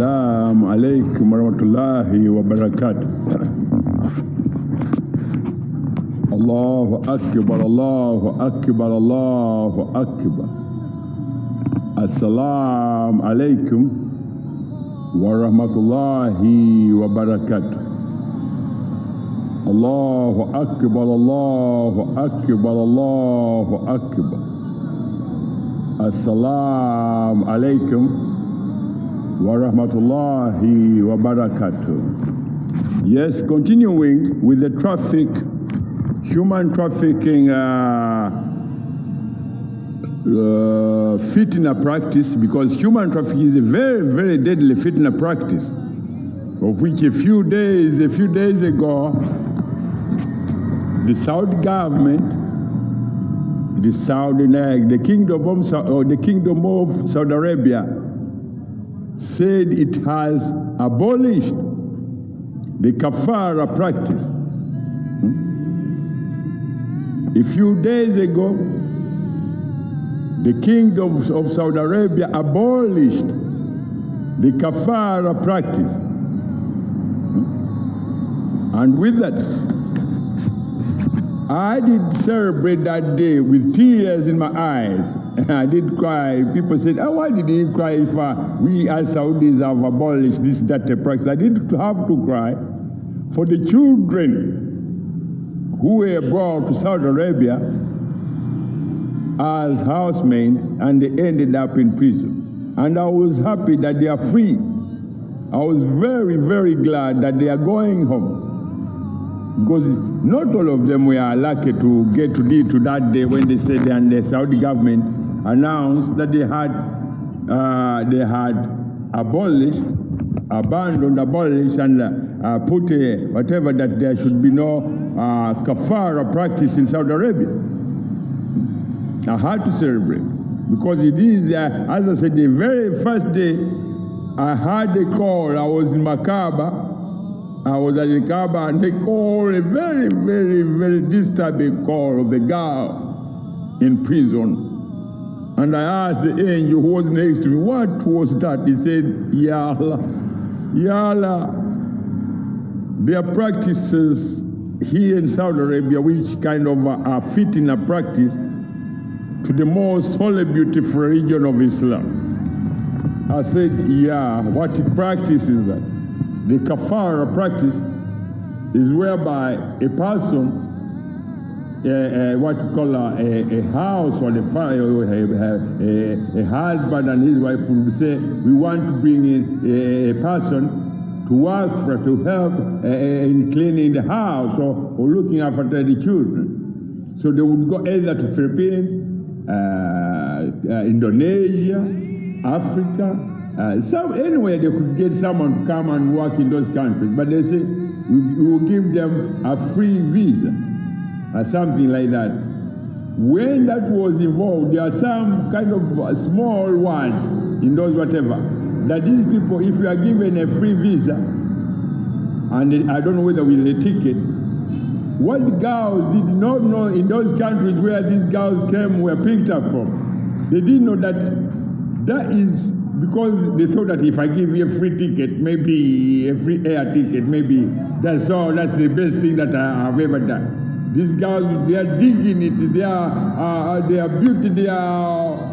Assalamu alaikum warahmatullahi wabarakatuh. Allahu akbar, Allahu akbar, Allahu akbar. Assalamu alaikum warahmatullahi wabarakatuh. Allahu akbar, Allahu akbar, Allahu akbar. Assalamu alaikum wa rahmatullahi wa barakatuh. Yes, continuing with the human trafficking fitna practice, because human trafficking is a very, very deadly fitna practice, of which a few days ago, the Saudi government, the kingdom of Saudi Arabia, said it has abolished the Kafala practice. A few days ago, the kingdom of Saudi Arabia abolished the Kafala practice. And with that, I did celebrate that day with tears in my eyes. I did cry. People said, "Oh, why did you cry if we as Saudis have abolished this practice?" I did have to cry for the children who were brought to Saudi Arabia as housemaids and they ended up in prison. And I was happy that they are free. I was very, very glad that they are going home. Because not all of them were lucky to get to lead to that day when they said, and the Saudi government announced that they had abolished, and put whatever, that there should be no kafara practice in Saudi Arabia. I had to celebrate because it is, as I said, the very first day I had a call. I was in Makaba. I was at the Kaaba, and they called a very, very, very disturbing call of the girl in prison. And I asked the angel who was next to me, what was that? He said, Ya Allah, Ya Allah, there are practices here in Saudi Arabia which kind of are fitting a practice to the most holy, beautiful religion of Islam. I said, yeah, what practice is that? The kafara practice is whereby a person, what you call a house or a husband and his wife would say, we want to bring in a person to work for, to help in cleaning the house or looking after the children. So they would go either to Philippines, Indonesia, Africa, anywhere they could get someone to come and work in those countries. But they say, we will give them a free visa, or something like that. When that was involved, there are some kind of small words in those whatever, that these people, if you are given a free visa, and I don't know whether with a ticket, what the girls did not know in those countries where these girls came, were picked up from, they didn't know that is because they thought that if I give you a free ticket, maybe a free air ticket, maybe that's the best thing that I have ever done. These girls, they are dignity, their beauty,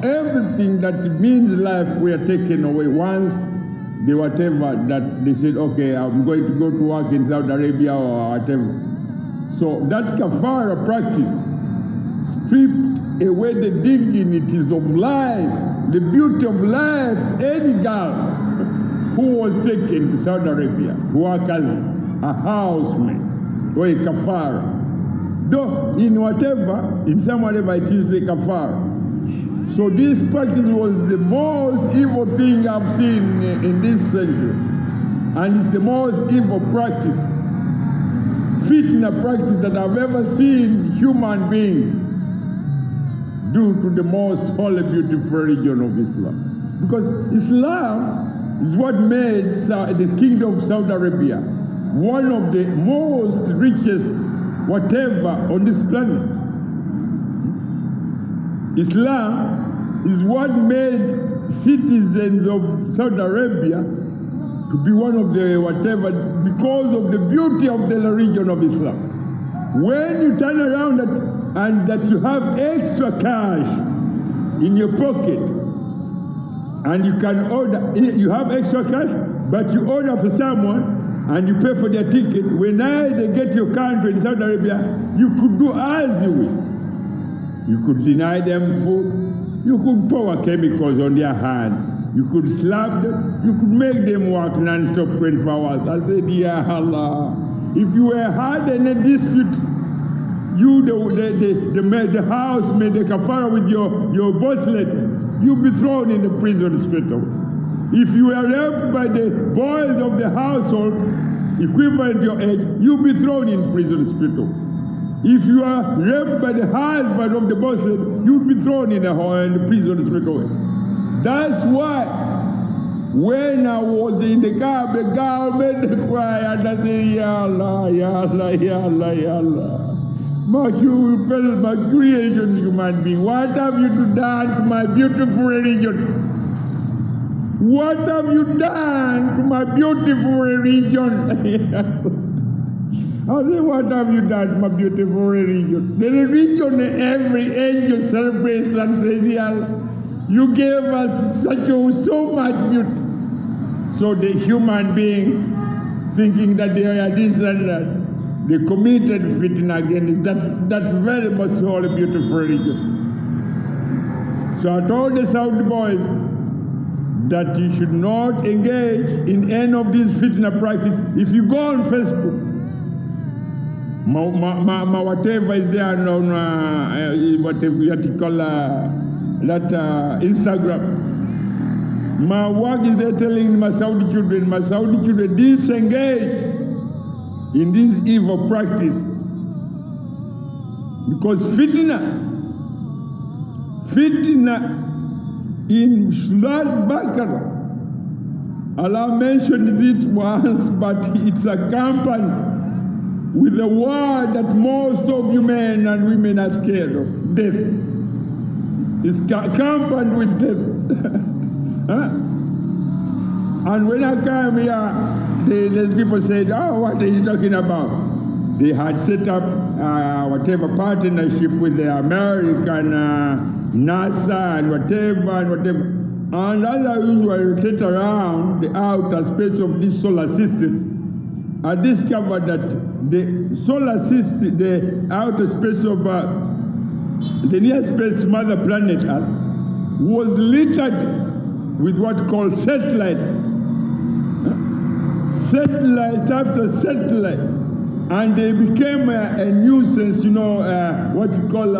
everything that means life were taken away. Once they whatever that they said, okay, I'm going to go to work in Saudi Arabia or whatever. So that kafara practice stripped away the dignities of life, the beauty of life. Any girl who was taken to Saudi Arabia to work as a housemaid or a kafara, though in some whatever it is a kafara. So this practice was the most evil thing I've seen in this century, and it's the most evil practice, fitna practice that I've ever seen human beings do to the most holy, beautiful religion of Islam. Because Islam is what made the kingdom of Saudi Arabia one of the most richest whatever on this planet. Islam is what made citizens of Saudi Arabia to be one of the whatever because of the beauty of the religion of Islam. When you turn around and that you have extra cash in your pocket and you can order, you have extra cash, but you order for someone and you pay for their ticket, when they get your country in Saudi Arabia, you could do as you wish. You could deny them food, you could pour chemicals on their hands, you could slap them, you could make them work non-stop 24 hours. I said, Ya Allah, if you were had in a dispute, you, the housemaid, the kafara with your bosslet, you'll be thrown in the prison straight away. If you were raped by the boys of the household, equivalent to your age, you'll be thrown in prison straight away. If you are raped by the husband of the bosslet, you'll be thrown in the prison straight away. That's why when I was in the car, the girl made the cry and I said, Ya Allah, Ya Allah, Ya Allah, Ya Allah. My creation, human being, what have you done to my beautiful religion? What have you done to my beautiful religion? I say, what have you done to my beautiful religion? The religion every angel celebrates and says, Ya Allah, you gave us so much beauty. So the human being thinking that they are this and that, they committed fitna against that very much holy, beautiful religion. So I told the Saudi boys that you should not engage in any of these fitna practice. If you go on Facebook, my whatever is there on whatever you have to call Instagram. My work is there telling my Saudi children, disengage in this evil practice. Because fitna in Surah Baqarah, Allah mentions it once, but it's accompanied with the word that most of you men and women are scared of, death. It's accompanied with death. Huh? And when I came here, these people said, oh, what are you talking about? They had set up whatever partnership with the American NASA and whatever. And as I usually rotate around the outer space of this solar system, I discovered that the solar system, the outer space of the near space mother planet Earth, was littered with what called satellites. Satellite after satellite. And they became a nuisance, what you call,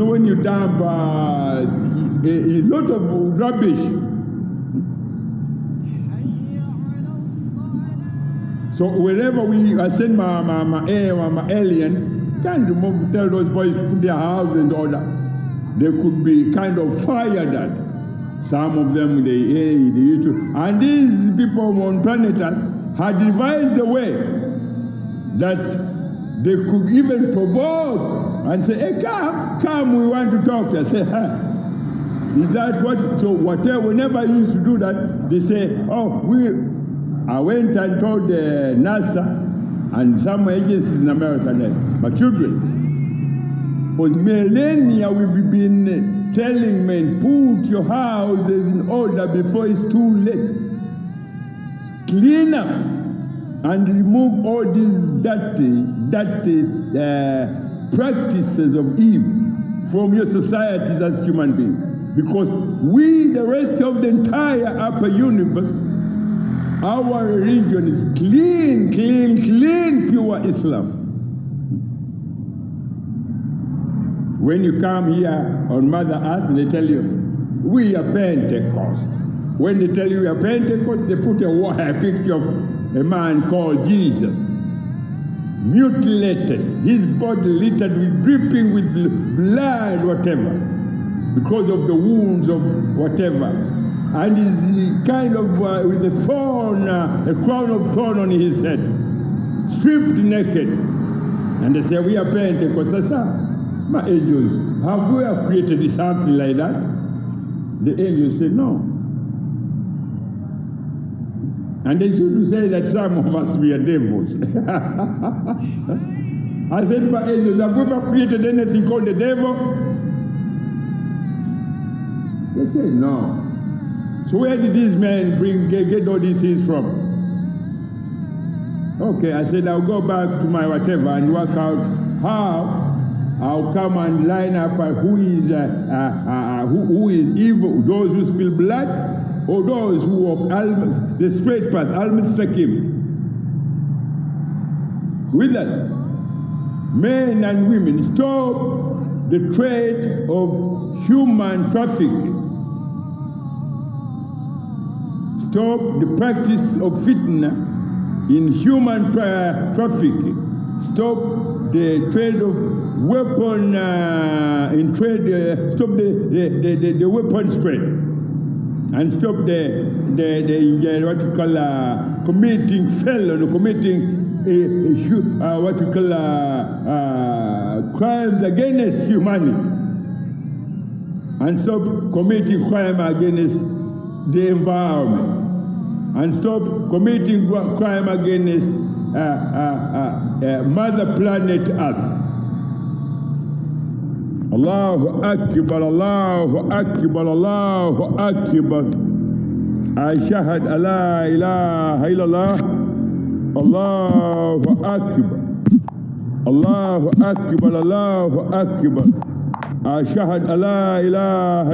when you dump a lot of rubbish. So wherever we send my aliens, can't tell those boys to put their house in order. They could be kind of fired at. Some of them, they used to. And these people on planet Earth had devised a way that they could even provoke and say, hey, come, we want to talk. I say, huh? Is that what? So whenever I used to do that, they say, I went and told the NASA and some agencies in America that, my children, for millennia we've been telling men, put your houses in order before it's too late. Clean up and remove all these dirty practices of evil from your societies as human beings. Because we, the rest of the entire upper universe, our religion is clean, pure Islam. When you come here on Mother Earth, they tell you, we are Pentecost. When they tell you we are Pentecost, they put a picture of a man called Jesus, mutilated, his body littered with, dripping with blood, whatever, because of the wounds of whatever. And he's kind of with a thorn, a crown of thorn on his head, stripped naked. And they say, we are Pentecost. I said, my angels, have we created something like that? The angels said, no. And they used to say that some of us were devils. I said, but angels, have we ever created anything called the devil? They said, no. So where did these men get all these things from? Okay, I said, I'll go back to my whatever and work out how I'll come and line up who is evil, those who spill blood, or those who walk the straight path, al-mustaqim. With that, men and women, stop the trade of human trafficking. Stop the practice of fitna in human trafficking. Stop the trade of weapon stop the weapons trade, and stop the what you call committing felon, committing what you call crimes against humanity, and stop committing crime against the environment, and stop committing crime against Mother Planet Earth. Allahu Akbar, Allahu Akbar, Allahu Akbar. Ashhadu an la ilaha illallah. Allahu Akbar. Allahu Akbar, Allahu Akbar. Ashhadu an la ilaha